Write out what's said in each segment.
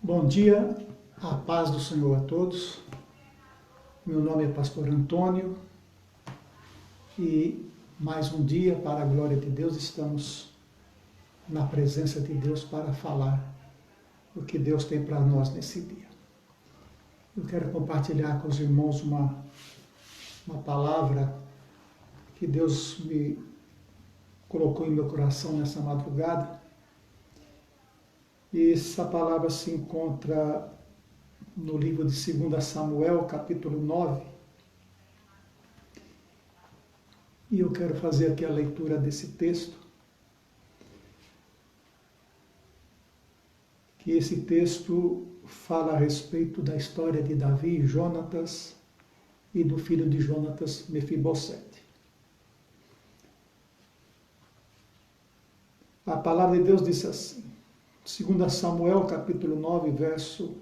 Bom dia, a paz do Senhor a todos. Meu nome é Pastor Antônio e mais um dia, para a glória de Deus, estamos na presença de Deus para falar o que Deus tem para nós nesse dia. Eu quero compartilhar com os irmãos uma palavra que Deus me colocou em meu coração nessa madrugada. E essa palavra se encontra no livro de 2 Samuel, capítulo 9. E eu quero fazer aqui a leitura desse texto. Que esse texto fala a respeito da história de Davi e Jonatas e do filho de Jonatas, Mefibosete. A palavra de Deus diz assim, 2 Samuel, capítulo 9, verso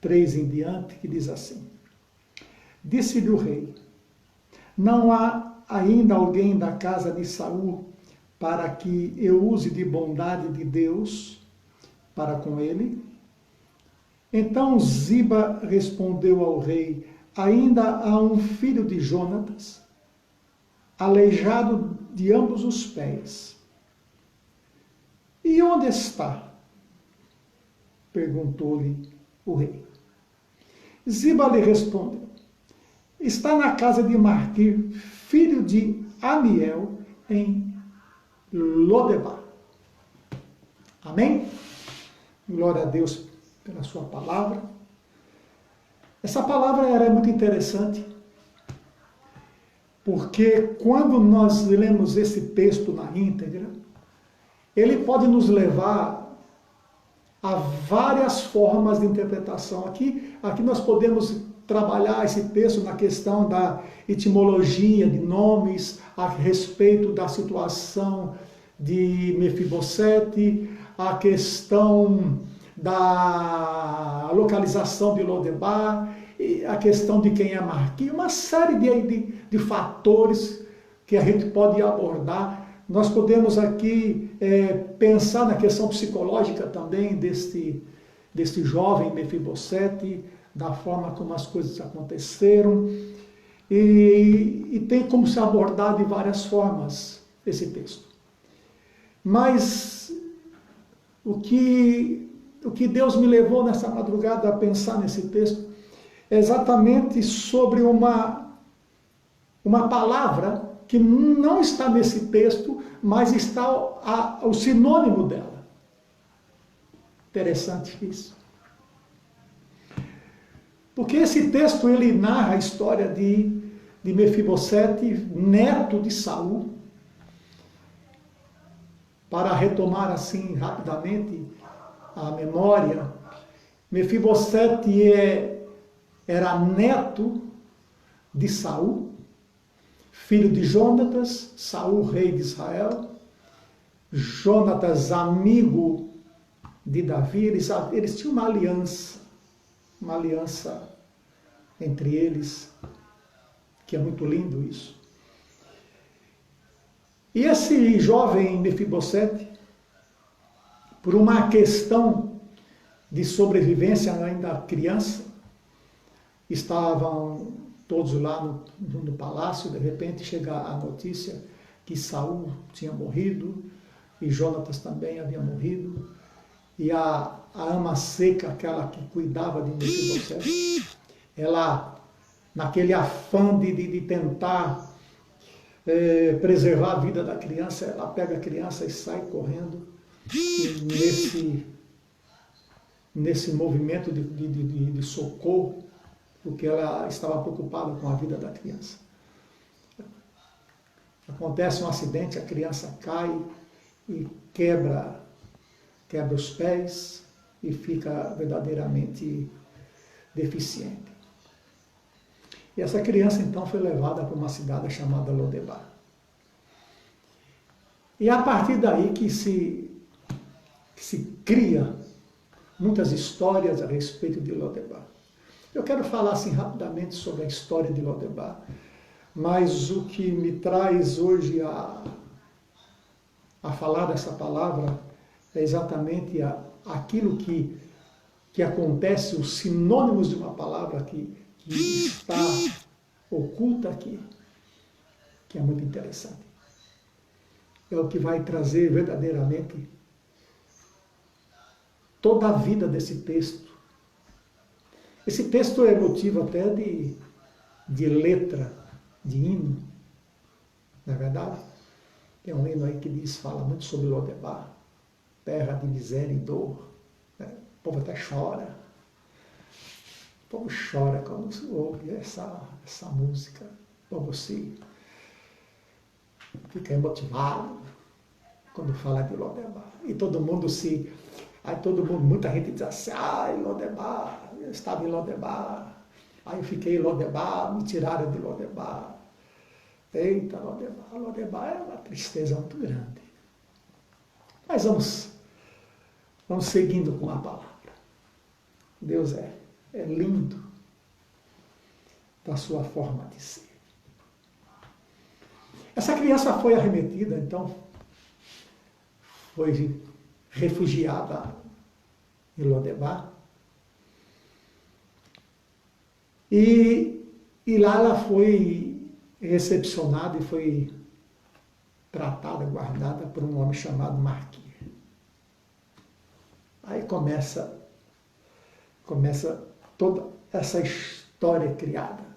3 em diante, que diz assim: Disse-lhe o rei: Não há ainda alguém da casa de Saul para que eu use de bondade de Deus para com ele? Então Ziba respondeu ao rei: Ainda há um filho de Jonatas, aleijado de ambos os pés. E onde está? Perguntou-lhe o rei. Ziba lhe respondeu: Está na casa de Marquir, filho de Amiel, em Lodebar. Amém? Glória a Deus pela sua palavra. Essa palavra era muito interessante, porque quando nós lemos esse texto na íntegra, ele pode nos levar há várias formas de interpretação. Aqui nós podemos trabalhar esse texto na questão da etimologia de nomes, a respeito da situação de Mefibosete, a questão da localização de Lodebar, a questão de quem é Marquir, uma série de fatores que a gente pode abordar. Nós podemos aqui pensar na questão psicológica também deste jovem Mefibosete, da forma como as coisas aconteceram, e tem como se abordar de várias formas esse texto. Mas o que Deus me levou nessa madrugada a pensar nesse texto é exatamente sobre uma palavra que não está nesse texto, mas está o sinônimo dela. Interessante isso. Porque esse texto ele narra a história de Mefibosete, neto de Saul. Para retomar assim rapidamente a memória, Mefibosete era neto de Saul, filho de Jonatas, Saul, rei de Israel. Jonatas, amigo de Davi, eles tinham uma aliança entre eles, que é muito lindo isso. E esse jovem Mefibosete, por uma questão de sobrevivência ainda criança, estavam todos lá no palácio. De repente chega a notícia que Saul tinha morrido e Jonatas também havia morrido, e a ama seca, aquela que cuidava de Mefibosete, ela, naquele afã de tentar preservar a vida da criança, ela pega a criança e sai correndo, e nesse movimento de socorro, porque ela estava preocupada com a vida da criança. Acontece um acidente, a criança cai e quebra os pés e fica verdadeiramente deficiente. E essa criança então foi levada para uma cidade chamada Lodebar. E é a partir daí que se cria muitas histórias a respeito de Lodebar. Eu quero falar assim rapidamente sobre a história de Lodebar, mas o que me traz hoje a falar dessa palavra é exatamente aquilo que que acontece, os sinônimos de uma palavra que está oculta aqui, que é muito interessante. É o que vai trazer verdadeiramente toda a vida desse texto. Esse texto é motivo até de letra, de hino, não é verdade? Tem um hino aí que fala muito sobre Lodebar, terra de miséria e dor. Né? O povo até chora. O povo chora quando ouve essa música. O povo fica emotivado quando fala de Lodebar. E todo mundo muita gente diz assim, Lodebar, eu estava em Lodebar, aí eu fiquei em Lodebar, me tiraram de Lodebar. Eita, Lodebar. Lodebar é uma tristeza muito grande. Mas vamos seguindo com a palavra. Deus é lindo da sua forma de ser. Essa criança foi arremetida, então, foi refugiada em Lodebar. E lá ela foi recepcionada e foi tratada, guardada por um homem chamado Marquia. Aí começa toda essa história criada.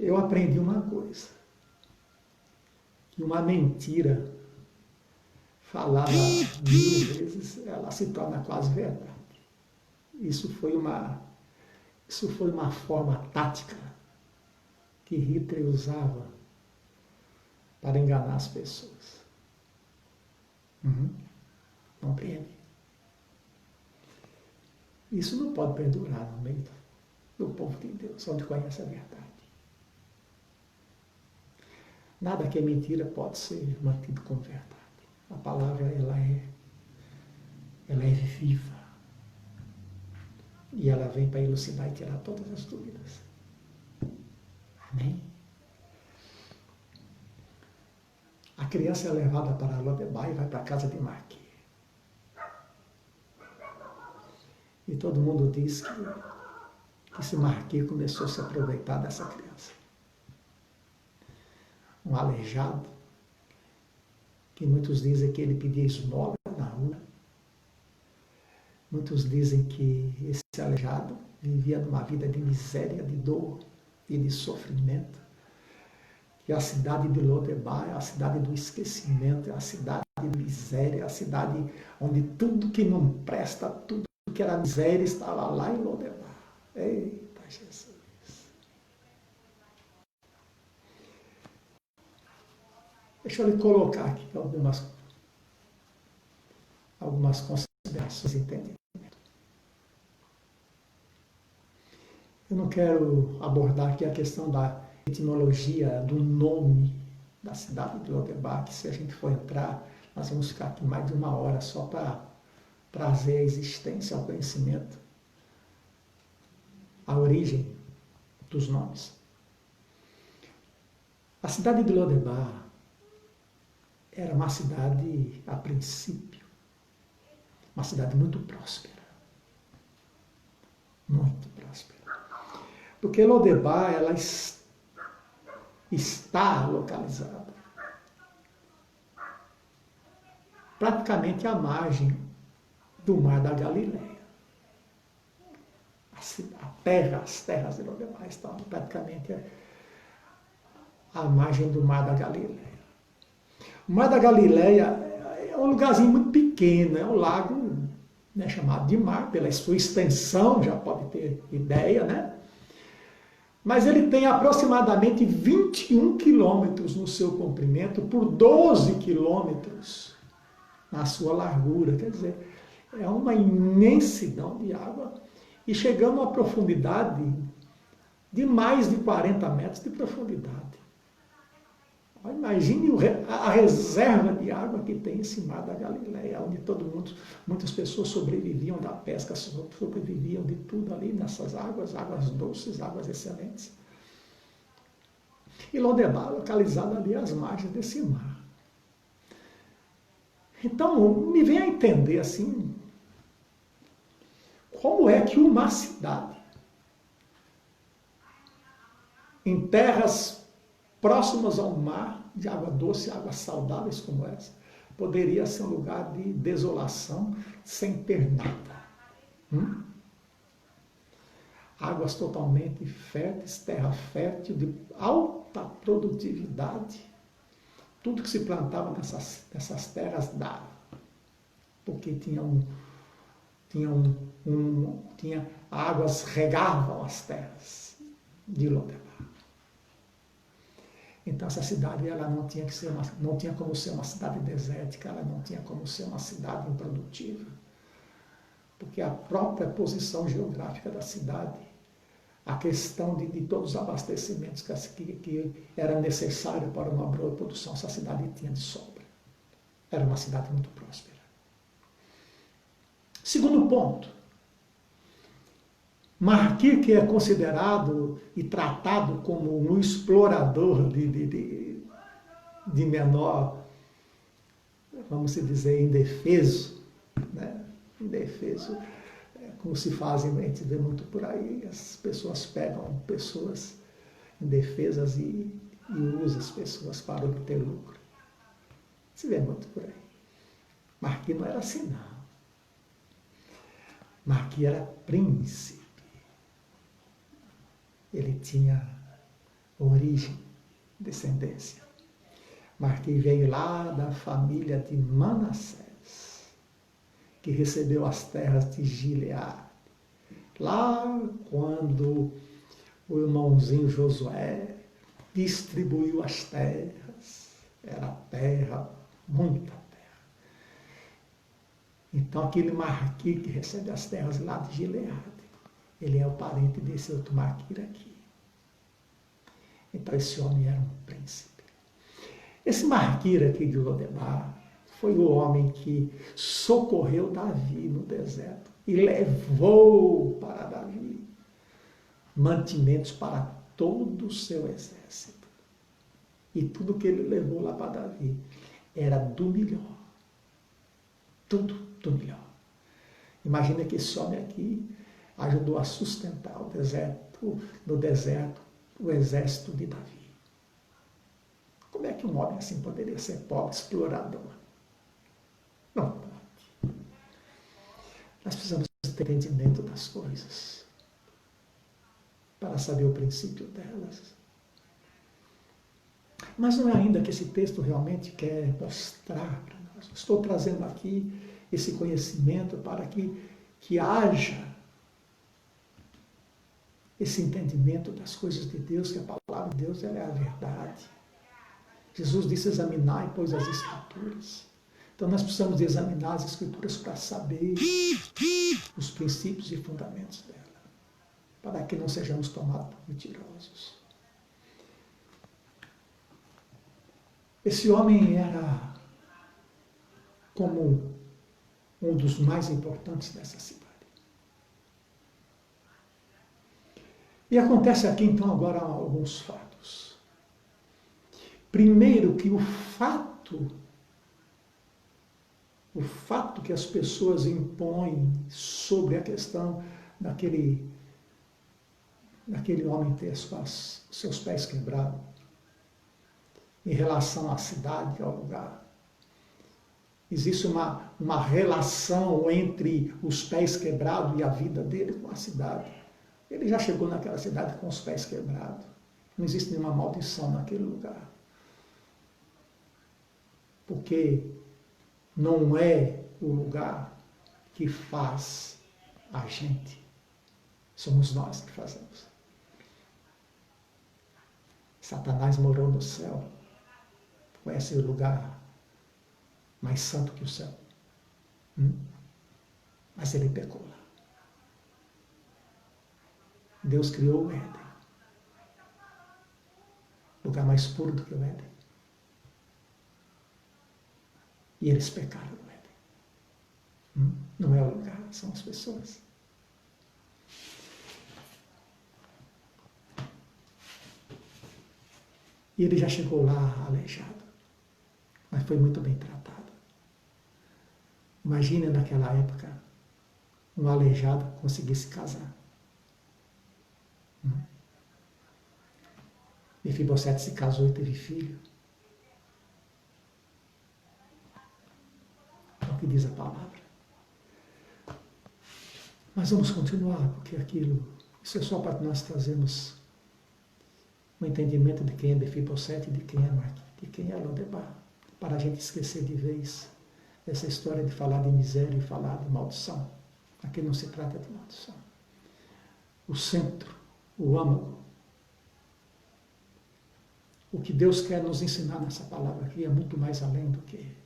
Eu aprendi uma coisa, que uma mentira falada 1000 vezes, ela se torna quase verdade. Isso foi uma forma tática que Hitler usava para enganar as pessoas. Compreende? Isso não pode perdurar no meio do povo de Deus, onde conhece a verdade. Nada que é mentira pode ser mantido como verdade. A palavra, ela é viva. E ela vem para elucidar e tirar todas as dúvidas. Amém? A criança é levada para Lodebar e vai para a casa de Marquia. E todo mundo diz que esse Marquia começou a se aproveitar dessa criança. Um aleijado, que muitos dizem que ele pedia esmola na rua. Muitos dizem que esse aleijado vivia numa vida de miséria, de dor e de sofrimento. Que a cidade de Lodebar é a cidade do esquecimento, é a cidade de miséria, é a cidade onde tudo que não presta, tudo que era miséria estava lá em Lodebar. Eita Jesus! Deixa eu lhe colocar aqui algumas considerações, entende? Eu não quero abordar aqui a questão da etimologia do nome da cidade de Lodebar, que se a gente for entrar, nós vamos ficar aqui mais de 1 hora só para trazer a existência, ao conhecimento, a origem dos nomes. A cidade de Lodebar era uma cidade, a princípio, uma cidade muito próspera. Muito próspera. Porque Lodebar, ela está localizada praticamente à margem do Mar da Galileia. As terras de Lodebar estão praticamente à margem do Mar da Galileia. O Mar da Galileia é um lugarzinho muito pequeno, é um lago, né, chamado de mar, pela sua extensão, já pode ter ideia, né? Mas ele tem aproximadamente 21 quilômetros no seu comprimento por 12 quilômetros na sua largura. Quer dizer, é uma imensidão de água e chegando a uma profundidade de mais de 40 metros de profundidade. Imagine a reserva de água que tem esse Mar da Galileia, onde muitas pessoas sobreviviam da pesca, sobreviviam de tudo ali nessas águas doces, águas excelentes. E Lodebar, localizado ali às margens desse mar. Então, me vem a entender assim, como é que uma cidade, em terras próximas ao mar, de água doce, águas saudáveis como essa, poderia ser um lugar de desolação sem ter nada. Águas totalmente férteis, terra fértil, de alta produtividade. Tudo que se plantava nessas terras dava. Porque águas regavam as terras de Lodebar. Então essa cidade ela não tinha como ser uma cidade desértica, ela não tinha como ser uma cidade improdutiva. Porque a própria posição geográfica da cidade, a questão de todos os abastecimentos que era necessário para uma boa produção, essa cidade tinha de sobra. Era uma cidade muito próspera. Segundo ponto, Marquir, que é considerado e tratado como um explorador de menor, vamos dizer, indefeso, né? Indefeso, como se fazem, a gente vê muito por aí, as pessoas pegam pessoas indefesas e usam as pessoas para obter lucro. Se vê muito por aí. Marquis não era assim, não. Marquis era príncipe. Ele tinha origem, descendência. Marquis veio lá da família de Manassés, que recebeu as terras de Gileade. Lá quando o irmãozinho Josué distribuiu as terras, era terra, muita terra. Então aquele Marquis que recebe as terras lá de Gileade, ele é o parente desse outro Marquis aqui. Então esse homem era um príncipe. Esse Marquis aqui de Lodebar foi o homem que socorreu Davi no deserto e levou para Davi mantimentos para todo o seu exército. E tudo que ele levou lá para Davi era do melhor. Tudo do melhor. Imagina que esse homem aqui ajudou a sustentar no deserto, o exército de Davi. Como é que um homem assim poderia ser pobre, explorador? Não pode. Nós precisamos ter entendimento das coisas para saber o princípio delas. Mas não é ainda que esse texto realmente quer mostrar para nós. Estou trazendo aqui esse conhecimento para que haja esse entendimento das coisas de Deus, que a palavra de Deus ela é a verdade. Jesus disse: examinai, pois, as Escrituras. Então nós precisamos examinar as Escrituras para saber os princípios e fundamentos dela, para que não sejamos tomados por mentirosos. Esse homem era como um dos mais importantes dessa cidade. E acontece aqui então agora alguns fatos. Primeiro que o fato que as pessoas impõem sobre a questão daquele homem ter seus pés quebrados, em relação à cidade, ao lugar. Existe uma relação entre os pés quebrados e a vida dele com a cidade. Ele já chegou naquela cidade com os pés quebrados. Não existe nenhuma maldição naquele lugar. Porque não é o lugar que faz a gente. Somos nós que fazemos. Satanás morou no céu. Conhece o lugar mais santo que o céu. Mas ele pecou lá. Deus criou o Éden. Lugar mais puro do que o Éden. E eles pecaram no Éden. Não é o lugar, são as pessoas. E ele já chegou lá aleijado. Mas foi muito bem tratado. Imagine naquela época um aleijado conseguisse casar. Mefibosete se casou e teve filho. É o que diz a palavra. Mas vamos continuar, porque isso é só para nós trazermos um entendimento de quem é Mefibosete e de quem é Lodebar, para a gente esquecer de vez essa história de falar de miséria e falar de maldição. Aqui não se trata de maldição. O centro, o âmago, o que Deus quer nos ensinar nessa palavra aqui é muito mais além do que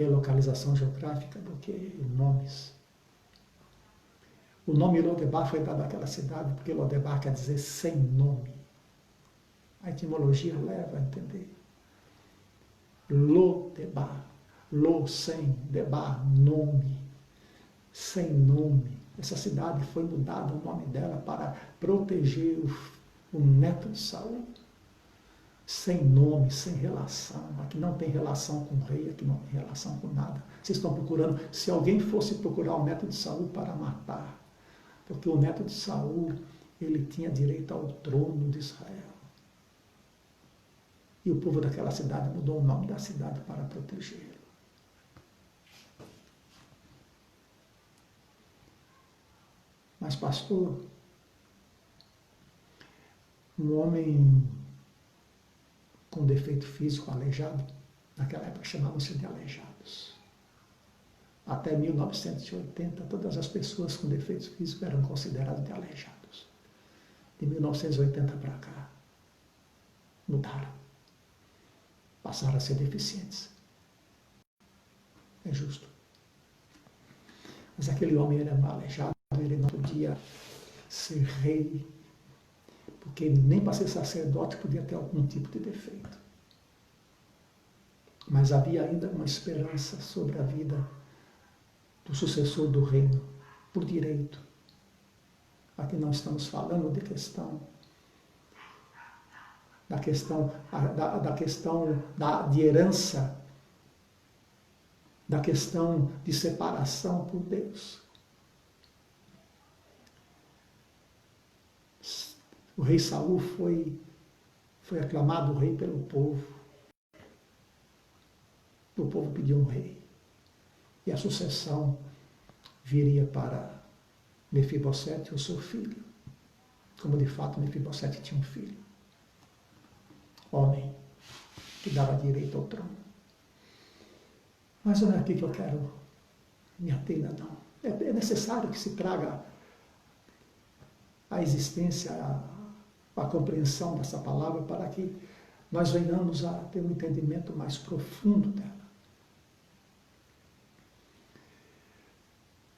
localização geográfica, do que nomes. O nome Lodebar foi dado àquela cidade porque Lodebar quer dizer sem nome. A etimologia leva a entender. Lodebar, lo sem, debar, nome, sem nome. Essa cidade foi mudada o nome dela para proteger o neto de Saul. Sem nome, sem relação. Aqui não tem relação com o rei, aqui não tem relação com nada. Vocês estão procurando, se alguém fosse procurar o neto de Saul para matar, porque o neto de Saul, ele tinha direito ao trono de Israel. E o povo daquela cidade mudou o nome da cidade para protegê-lo. Mas, pastor, um homem com defeito físico, aleijado, naquela época chamavam-se de aleijados. Até 1980, todas as pessoas com defeitos físicos eram consideradas de aleijados. De 1980 para cá, mudaram. Passaram a ser deficientes. É justo. Mas aquele homem era aleijado, ele não podia ser rei, porque nem para ser sacerdote podia ter algum tipo de defeito. Mas havia ainda uma esperança sobre a vida do sucessor do reino, por direito. Aqui nós estamos falando de de herança, da questão de separação por Deus. O rei Saul foi aclamado rei pelo povo. O povo pediu um rei. E a sucessão viria para Mefibosete, o seu filho. Como de fato Mefibosete tinha um filho. Homem que dava direito ao trono. Mas não é aqui que eu quero me ater, não. É necessário que se traga a existência, a compreensão dessa palavra para que nós venhamos a ter um entendimento mais profundo dela.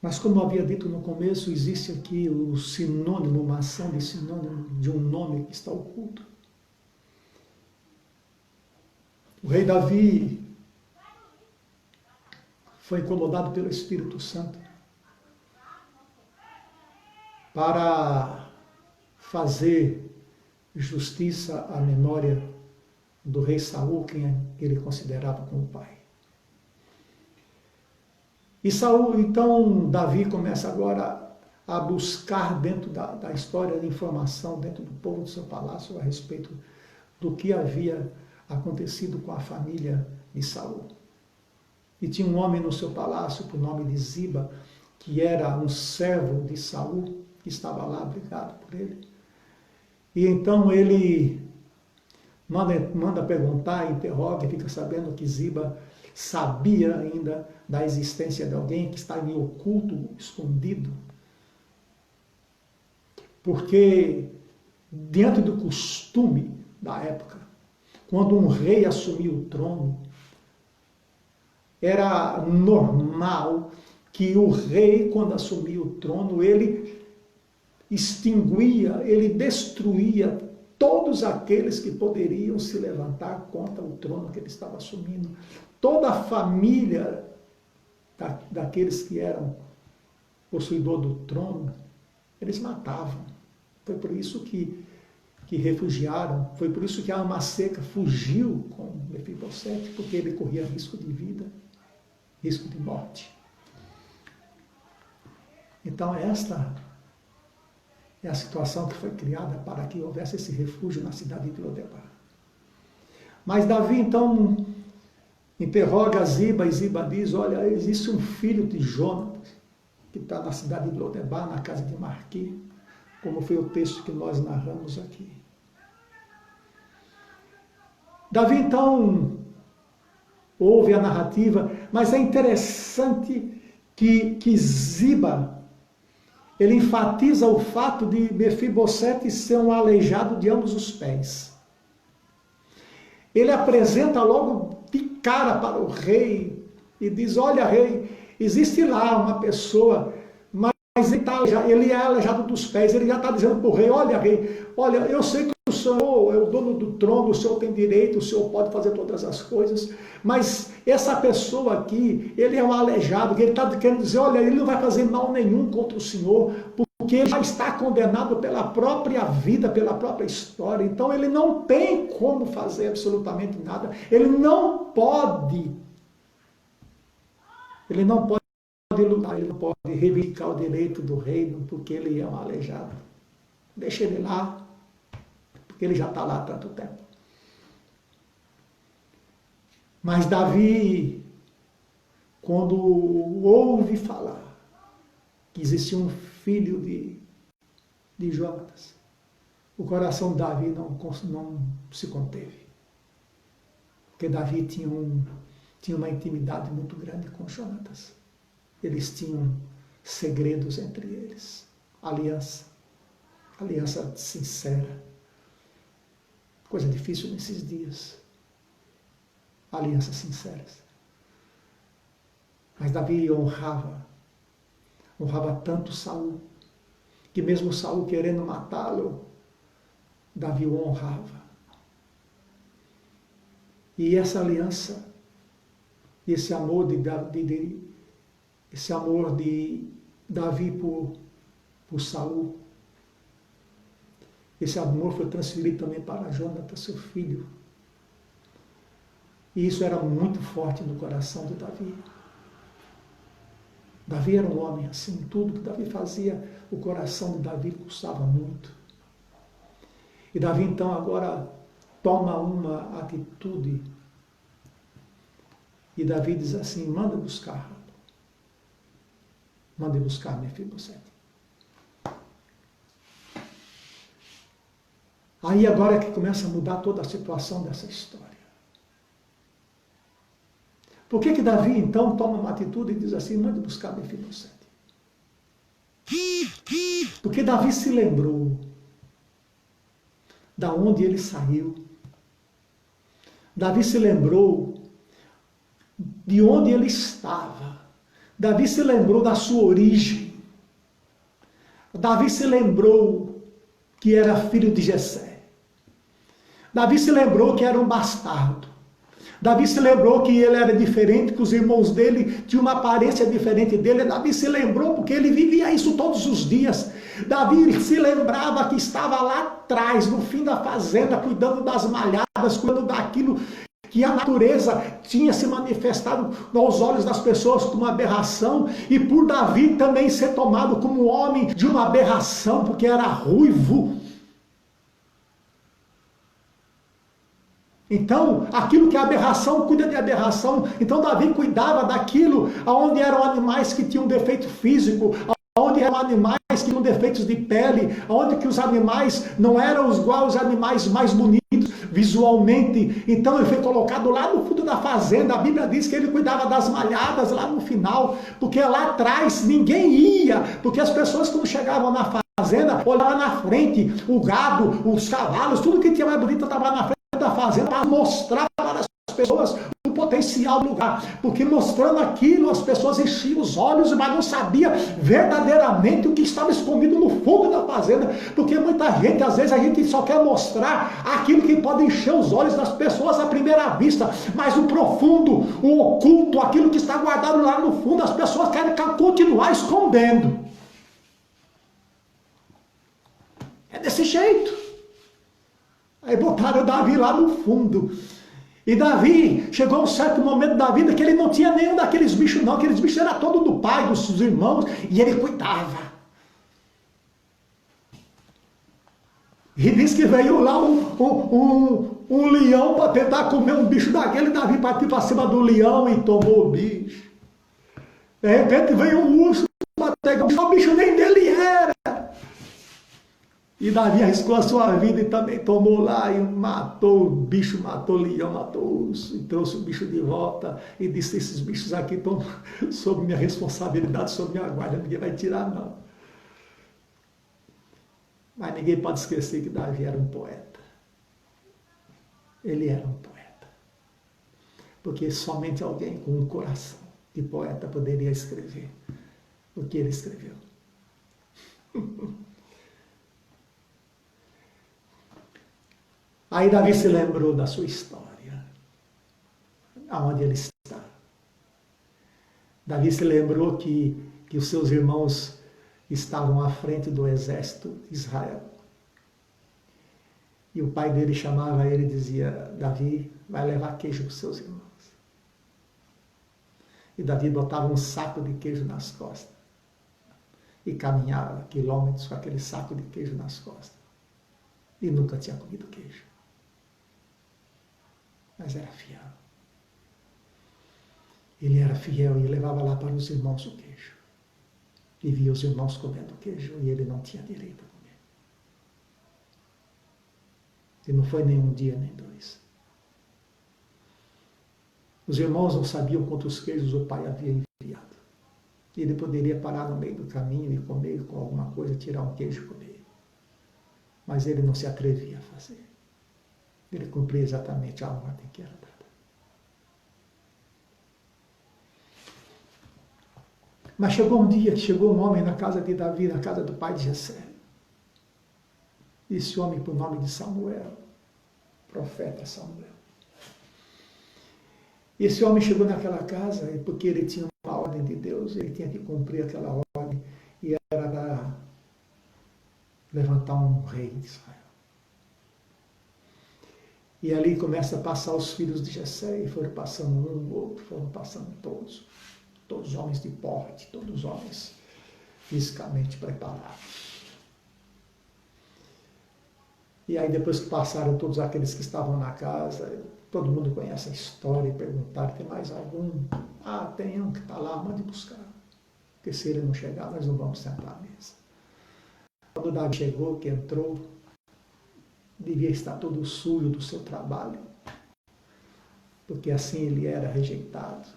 Mas como eu havia dito no começo, existe aqui o sinônimo, uma ação de sinônimo de um nome que está oculto. O rei Davi foi incomodado pelo Espírito Santo para fazer justiça à memória do rei Saul, quem ele considerava como pai. E Saul, então, Davi começa agora a buscar dentro da história de informação, dentro do povo do seu palácio, a respeito do que havia acontecido com a família de Saul. E tinha um homem no seu palácio, por nome de Ziba, que era um servo de Saul, que estava lá brigado por ele. E então ele manda perguntar, interroga, e fica sabendo que Ziba sabia ainda da existência de alguém que está em oculto, escondido. Porque, diante do costume da época, quando um rei assumia o trono, era normal que o rei, quando assumia o trono, ele extinguia, ele destruía todos aqueles que poderiam se levantar contra o trono que ele estava assumindo. Toda a família daqueles que eram possuidor do trono, eles matavam. Foi por isso que refugiaram, foi por isso que Amaseca fugiu com Mefibosete, porque ele corria risco de vida. risco de morte. Então esta é a situação que foi criada para que houvesse esse refúgio na cidade de Lodebar. Mas Davi então interroga Ziba, e Ziba diz, olha, existe um filho de Jonatas que está na cidade de Lodebar, na casa de Marquim, como foi o texto que nós narramos aqui. Davi então ouve a narrativa, mas é interessante que Ziba, ele enfatiza o fato de Mefibosete ser um aleijado de ambos os pés. Ele apresenta logo de cara para o rei e diz, olha rei, existe lá uma pessoa, mas ele é aleijado dos pés, ele já está dizendo para o rei, olha rei, olha, eu sei que o Senhor é o dono do trono, o Senhor tem direito, o Senhor pode fazer todas as coisas, mas essa pessoa aqui, ele é um aleijado, que ele está querendo dizer, olha, ele não vai fazer mal nenhum contra o Senhor, porque ele já está condenado pela própria vida, pela própria história, então ele não tem como fazer absolutamente nada, ele não pode lutar, ele não pode reivindicar o direito do reino, porque ele é um aleijado. Deixa ele lá, porque ele já está lá há tanto tempo. Mas Davi, quando ouve falar que existia um filho de Jonatas, o coração de Davi não se conteve. Porque Davi tinha uma intimidade muito grande com Jonatas. Eles tinham segredos entre eles. Aliança sincera. Coisa difícil nesses dias. Alianças sinceras. Mas Davi honrava tanto Saul, que mesmo Saul querendo matá-lo, Davi o honrava. E essa aliança, esse amor de Davi por Saul, esse amor foi transferido também para Jonatas, seu filho. E isso era muito forte no coração de Davi. Davi era um homem assim, tudo que Davi fazia, o coração de Davi pulsava muito. E Davi então agora toma uma atitude. E Davi diz assim, manda buscar Mefibosete. Aí agora é que começa a mudar toda a situação dessa história. Por que Davi então toma uma atitude e diz assim, manda buscar Mefibosete? Porque Davi se lembrou da onde ele saiu. Davi se lembrou de onde ele estava. Davi se lembrou da sua origem. Davi se lembrou que era filho de Jessé. Davi se lembrou que era um bastardo. Davi se lembrou que ele era diferente, que os irmãos dele tinham uma aparência diferente dele. Davi se lembrou porque ele vivia isso todos os dias. Davi se lembrava que estava lá atrás, no fim da fazenda, cuidando das malhadas, cuidando daquilo que a natureza tinha se manifestado aos olhos das pessoas como uma aberração, e por Davi também ser tomado como homem de uma aberração, porque era ruivo. Então, aquilo que é aberração, cuida de aberração. Então, Davi cuidava daquilo onde eram animais que tinham defeito físico, onde eram animais que tinham defeitos de pele, onde que os animais não eram igual os animais mais bonitos visualmente. Então, ele foi colocado lá no fundo da fazenda. A Bíblia diz que ele cuidava das malhadas lá no final, porque lá atrás ninguém ia, porque as pessoas quando chegavam na fazenda, olhavam na frente, o gado, os cavalos, tudo que tinha mais bonito estava na frente da fazenda para mostrar para as pessoas o potencial do lugar, porque mostrando aquilo as pessoas enchiam os olhos, mas não sabia verdadeiramente o que estava escondido no fundo da fazenda, porque muita gente, às vezes a gente só quer mostrar aquilo que pode encher os olhos das pessoas à primeira vista, mas o profundo, o oculto, aquilo que está guardado lá no fundo, as pessoas querem continuar escondendo. É desse jeito. Aí botaram Davi lá no fundo. E Davi, chegou um certo momento da vida que ele não tinha nenhum daqueles bichos não, aqueles bichos eram todos do pai, dos irmãos, e ele cuidava. E diz que veio lá um leão para tentar comer um bicho daquele, Davi partiu para cima do leão e tomou o bicho. De repente veio um urso para pegar o bicho, nem dele era. E Davi arriscou a sua vida e também tomou lá e matou o bicho, matou o leão, matou o urso e trouxe o bicho de volta e disse: esses bichos aqui estão sob minha responsabilidade, sob minha guarda, ninguém vai tirar não. Mas ninguém pode esquecer que Davi era um poeta. Ele era um poeta. Porque somente alguém com um coração de poeta poderia escrever o que ele escreveu. Aí Davi se lembrou da sua história, aonde ele está. Davi se lembrou que os seus irmãos estavam à frente do exército de Israel. E o pai dele chamava ele e dizia: Davi, vai levar queijo para os seus irmãos. E Davi botava um saco de queijo nas costas. E caminhava quilômetros com aquele saco de queijo nas costas. E nunca tinha comido queijo. Mas era fiel. Ele era fiel e levava lá para os irmãos o queijo. E via os irmãos comendo queijo e ele não tinha direito a comer. E não foi nem um dia, nem dois. Os irmãos não sabiam quantos queijos o pai havia enviado. Ele poderia parar no meio do caminho e comer com alguma coisa, tirar um queijo e comer. Mas ele não se atrevia a fazer. Ele cumpria exatamente a ordem que era dada. Mas chegou um dia que chegou um homem na casa de Davi, na casa do pai de Jessé. Esse homem por nome de Samuel, profeta Samuel. Esse homem chegou naquela casa e porque ele tinha uma ordem de Deus, ele tinha que cumprir aquela ordem e era para levantar um rei de Israel. E ali começa a passar os filhos de Jessé, e foram passando um, outro, foram passando todos. Todos homens de porte, todos homens fisicamente preparados. E aí depois que passaram todos aqueles que estavam na casa, todo mundo conhece a história e perguntaram: tem mais algum? Ah, tem um que está lá, mande buscar. Porque se ele não chegar, nós não vamos sentar à mesa. Quando Davi chegou, que entrou, devia estar todo sujo do seu trabalho, porque assim ele era rejeitado.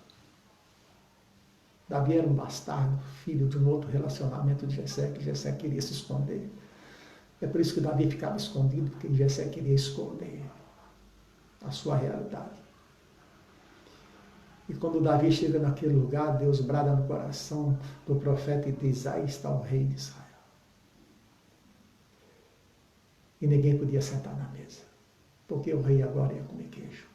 Davi era um bastardo, filho de um outro relacionamento de Jessé, que Jessé queria se esconder. É por isso que Davi ficava escondido, porque Jessé queria esconder a sua realidade. E quando Davi chega naquele lugar, Deus brada no coração do profeta e diz: aí está o rei de Israel. E ninguém podia sentar na mesa, porque o rei agora ia comer queijo.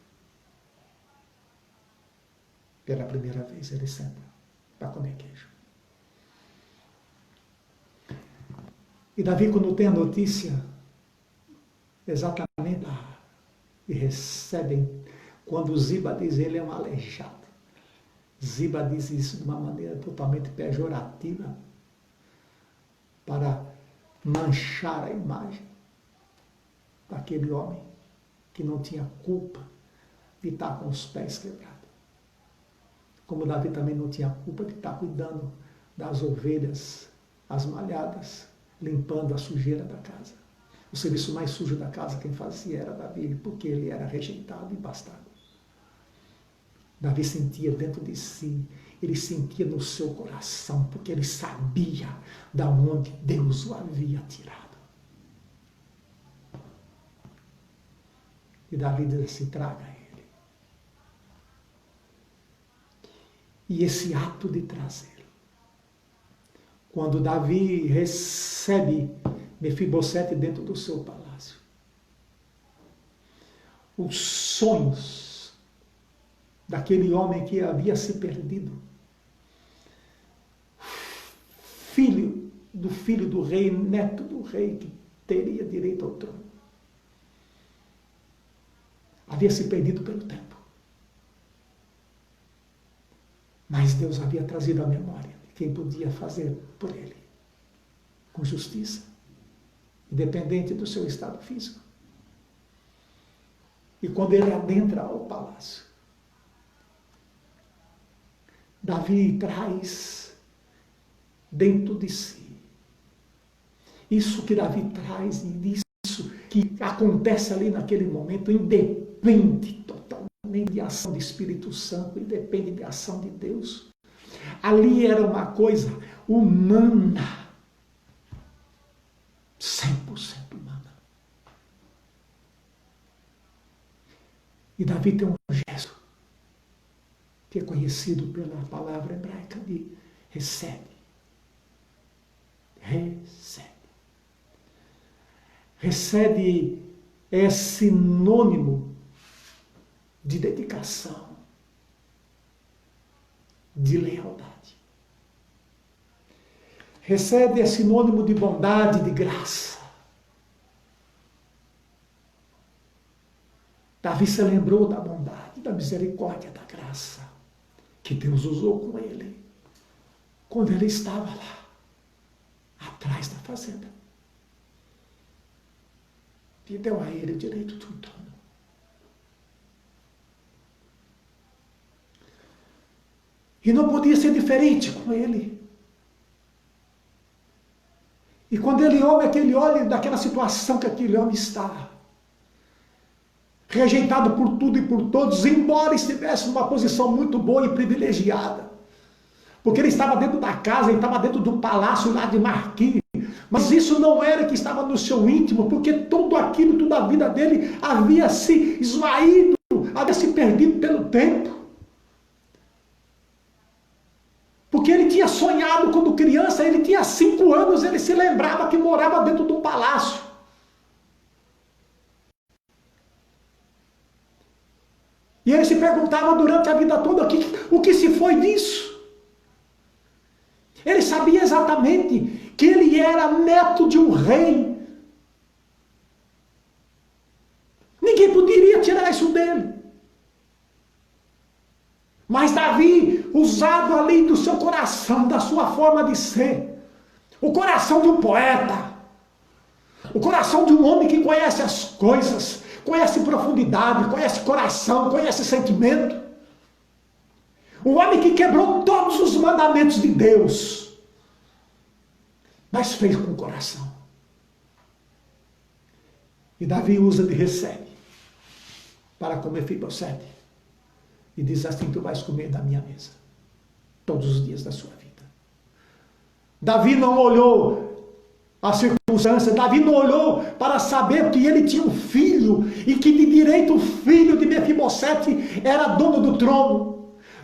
Pela primeira vez ele senta para comer queijo. E Davi, quando tem a notícia, exatamente, e recebem, quando Ziba diz ele é um aleijado. Ziba diz isso de uma maneira totalmente pejorativa, para manchar a imagem daquele homem que não tinha culpa de estar com os pés quebrados. Como Davi também não tinha culpa de estar cuidando das ovelhas, as malhadas, limpando a sujeira da casa. O serviço mais sujo da casa quem fazia era Davi, porque ele era rejeitado e bastardo. Davi sentia dentro de si, ele sentia no seu coração, porque ele sabia de onde Deus o havia tirado. E Davi diz assim: traga ele. E esse ato de trazê-lo, quando Davi recebe Mefibosete dentro do seu palácio, os sonhos daquele homem que havia se perdido, filho do rei, neto do rei, que teria direito ao trono, havia se perdido pelo tempo. Mas Deus havia trazido a memória de quem podia fazer por ele, com justiça, independente do seu estado físico. E quando ele adentra ao palácio, Davi traz dentro de si isso que Davi traz, e isso que acontece ali naquele momento, independe totalmente de ação do Espírito Santo, independe de ação de Deus. Ali era uma coisa humana, 100% humana. E Davi tem um gesto que é conhecido pela palavra hebraica de recebe. Recebe. Recebe é sinônimo de dedicação, de lealdade. Recebe é sinônimo de bondade, de graça. Davi se lembrou da bondade, da misericórdia, da graça que Deus usou com ele quando ele estava lá, atrás da fazenda. E deu a ele o direito do trono. E não podia ser diferente com ele. E quando ele olha daquela situação que aquele homem está, rejeitado por tudo e por todos, embora estivesse numa posição muito boa e privilegiada. Porque ele estava dentro da casa, ele estava dentro do palácio lá de Marquim. Mas isso não era que estava no seu íntimo, porque tudo aquilo, toda a vida dele havia se esvaído, havia se perdido pelo tempo. Porque ele tinha sonhado quando criança, ele tinha 5 anos, ele se lembrava que morava dentro do palácio. E ele se perguntava durante a vida toda o que se foi disso. Ele sabia exatamente que ele era neto de um rei. Ninguém poderia tirar isso dele. Mas Davi, usado ali do seu coração, da sua forma de ser, o coração de um poeta, o coração de um homem que conhece as coisas, conhece profundidade, conhece coração, conhece sentimento. Um homem que quebrou todos os mandamentos de Deus, mas fez com o coração. E Davi usa de recebe para comer Mefibosete. E diz assim: tu vais comer da minha mesa todos os dias da sua vida. Davi não olhou a circunstância, Davi não olhou para saber que ele tinha um filho e que de direito o filho de Mefibosete era dono do trono.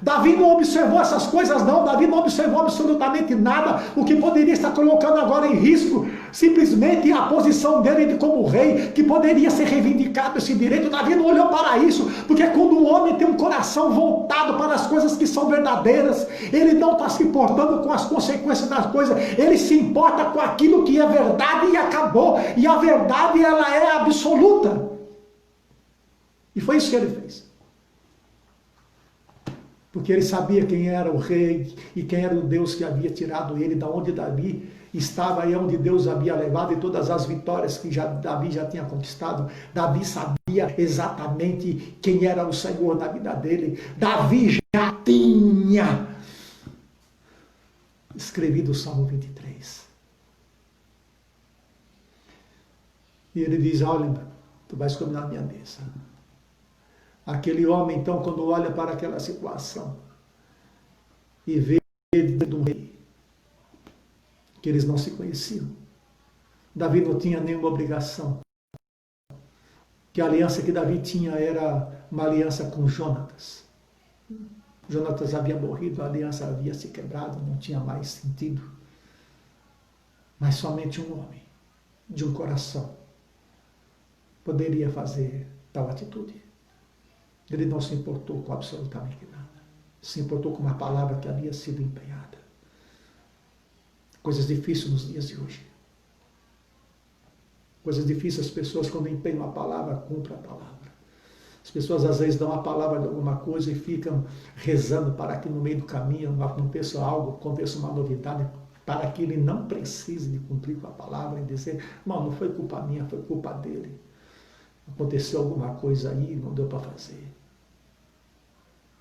Davi não observou essas coisas não, Davi não observou absolutamente nada, o que poderia estar colocando agora em risco, simplesmente a posição dele como rei, que poderia ser reivindicado esse direito. Davi não olhou para isso, porque quando um homem tem um coração voltado para as coisas que são verdadeiras, ele não está se importando com as consequências das coisas, ele se importa com aquilo que é verdade e acabou, e a verdade ela é absoluta. E foi isso que ele fez. Porque ele sabia quem era o rei e quem era o Deus que havia tirado ele da onde Davi estava e onde Deus havia levado, e todas as vitórias que Davi já tinha conquistado. Davi sabia exatamente quem era o Senhor na vida dele. Davi já tinha escrevido o Salmo 23. E ele diz: olha, tu vais comer na minha mesa. Aquele homem, então, quando olha para aquela situação e vê de um rei, que eles não se conheciam, Davi não tinha nenhuma obrigação. Que a aliança que Davi tinha era uma aliança com Jonatas. Jonatas havia morrido, a aliança havia se quebrado, não tinha mais sentido. Mas somente um homem, de um coração, poderia fazer tal atitude. Ele não se importou com absolutamente nada. Se importou com uma palavra que havia sido empenhada. Coisas difíceis nos dias de hoje. Coisas difíceis, as pessoas quando empenham a palavra, cumprem a palavra. As pessoas às vezes dão a palavra de alguma coisa e ficam rezando para que no meio do caminho aconteça algo, aconteça uma novidade, para que ele não precise de cumprir com a palavra e dizer, não foi culpa minha, foi culpa dele. Aconteceu alguma coisa aí, não deu para fazer.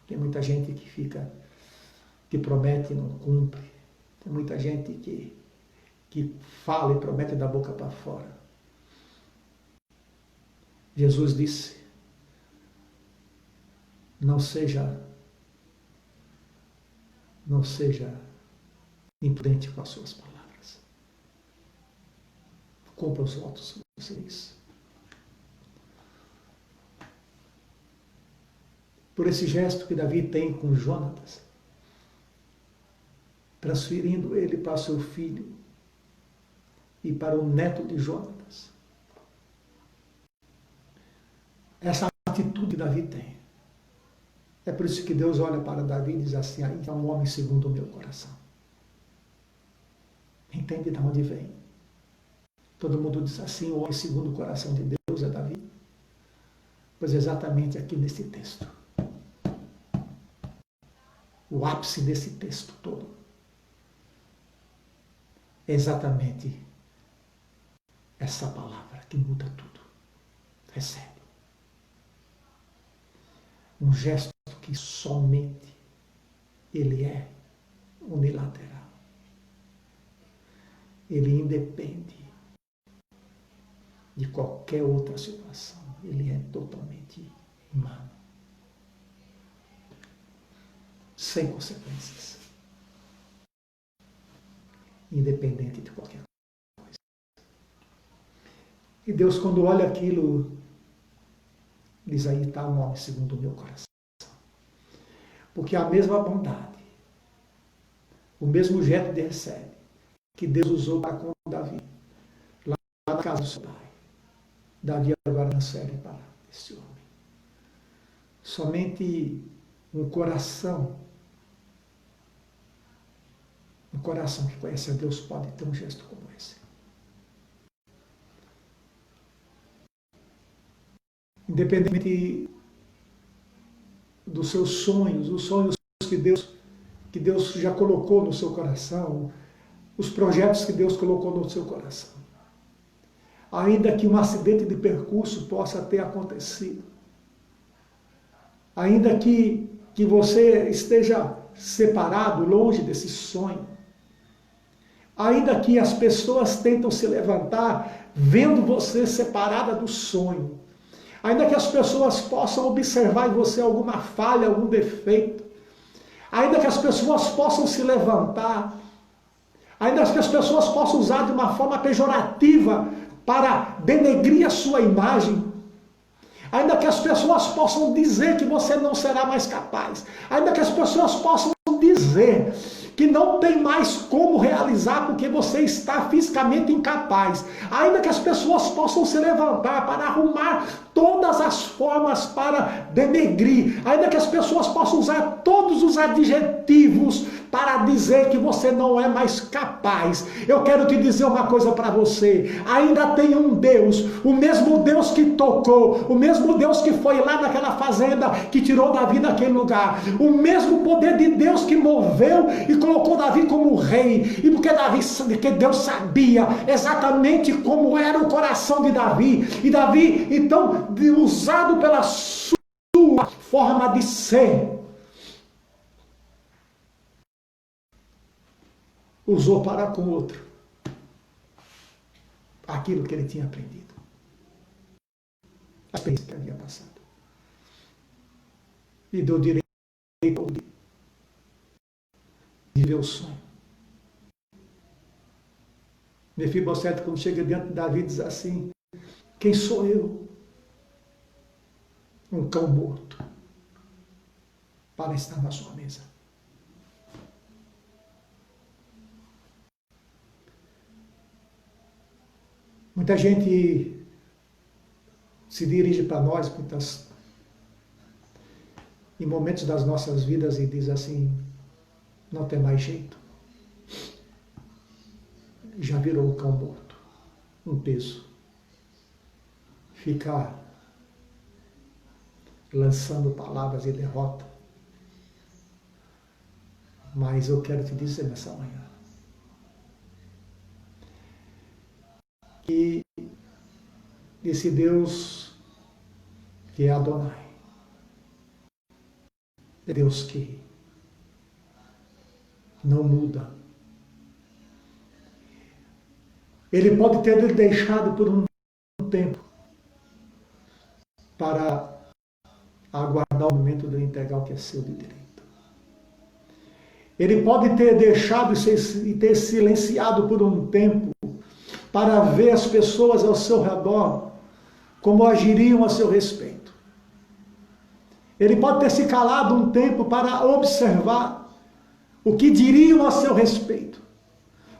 Tem muita gente que promete e não cumpre. Tem muita gente que fala e promete da boca para fora. Jesus disse, não seja imprudente com as suas palavras. Cumpra os votos que você diz. Por esse gesto que Davi tem com Jonatas, transferindo ele para seu filho e para o neto de Jonatas. Essa atitude que Davi tem. É por isso que Deus olha para Davi e diz assim, aí é um homem segundo o meu coração. Entende de onde vem? Todo mundo diz assim, o homem segundo o coração de Deus é Davi. Pois exatamente aqui nesse texto. O ápice desse texto todo é exatamente essa palavra que muda tudo. Recebe. Um gesto que somente ele é unilateral. Ele independe de qualquer outra situação. Ele é totalmente humano. Sem consequências. Independente de qualquer coisa. E Deus, quando olha aquilo, diz, aí está um homem segundo o meu coração. Porque a mesma bondade, o mesmo jeito de recebe, que Deus usou para com Davi, lá na casa do seu pai, Davi agora transfere para esse homem. Somente um coração que conhece a Deus pode ter um gesto como esse. Independente dos seus sonhos, os sonhos que Deus já colocou no seu coração, os projetos que Deus colocou no seu coração. Ainda que um acidente de percurso possa ter acontecido, ainda que você esteja separado, longe desse sonho, ainda que as pessoas tentam se levantar vendo você separada do sonho, ainda que as pessoas possam observar em você alguma falha, algum defeito, ainda que as pessoas possam se levantar, ainda que as pessoas possam usar de uma forma pejorativa para denegrir a sua imagem, ainda que as pessoas possam dizer que você não será mais capaz, ainda que as pessoas possam dizer que não tem mais como realizar porque você está fisicamente incapaz, ainda que as pessoas possam se levantar para arrumar todas as formas para denegrir, ainda que as pessoas possam usar todos os adjetivos para dizer que você não é mais capaz, eu quero te dizer uma coisa para você, ainda tem um Deus, o mesmo Deus que tocou, o mesmo Deus que foi lá naquela fazenda, que tirou Davi daquele lugar, o mesmo poder de Deus que moveu e colocou Davi como rei, e porque Deus sabia exatamente como era o coração de Davi, e Davi, então, usado pela sua forma de ser, usou para com o outro aquilo que ele tinha aprendido, a experiência que havia passado, e deu direito de viver o sonho. Mefibosete, quando chega diante de Davi, diz assim, quem sou eu? Um cão morto para estar na sua mesa. Muita gente se dirige para nós em momentos das nossas vidas e diz assim, não tem mais jeito. Já virou um cão morto, um peso. Fica lançando palavras de derrota. Mas eu quero te dizer nessa manhã que esse Deus que é Adonai, é Deus que não muda. Ele pode ter deixado por um tempo para aguardar o momento de entregar o que é seu de direito. Ele pode ter deixado e ter silenciado por um tempo para ver as pessoas ao seu redor como agiriam a seu respeito. Ele pode ter se calado um tempo para observar o que diriam a seu respeito,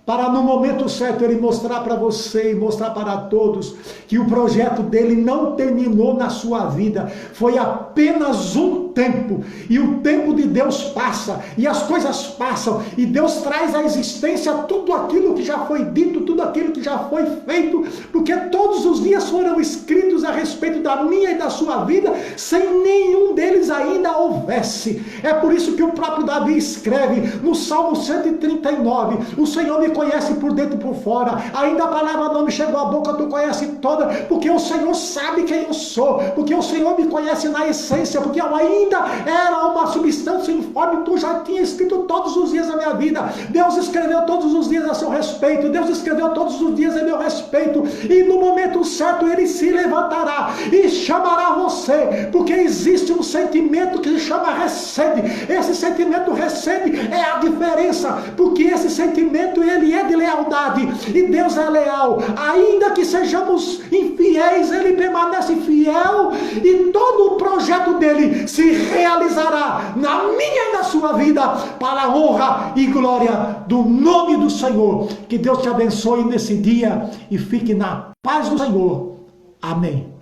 para no momento certo ele mostrar para você e mostrar para todos que o projeto dele não terminou na sua vida, foi apenas um tempo, e o tempo de Deus passa, e as coisas passam, e Deus traz à existência tudo aquilo que já foi dito, tudo aquilo que já foi feito, porque todos os dias foram escritos a respeito da minha e da sua vida, sem nenhum deles ainda houvesse. É por isso que o próprio Davi escreve no Salmo 139, o Senhor me conhece por dentro e por fora, ainda a palavra não me chegou à boca, tu conhece toda, porque o Senhor sabe quem eu sou, porque o Senhor me conhece na essência, porque eu ainda era uma substância informe, tu já tinha escrito todos os dias da minha vida, Deus escreveu todos os dias a seu respeito, Deus escreveu todos os dias a meu respeito, e no momento certo ele se levantará e chamará você, porque existe um sentimento que se chama recebe. Esse sentimento recebe é a diferença, porque esse sentimento ele é de lealdade, e Deus é leal, ainda que sejamos infiéis, ele permanece fiel, e todo o projeto dele se realizará na minha e na sua vida, para a honra e glória do nome do Senhor. Que Deus te abençoe nesse dia e fique na paz do Senhor. Amém.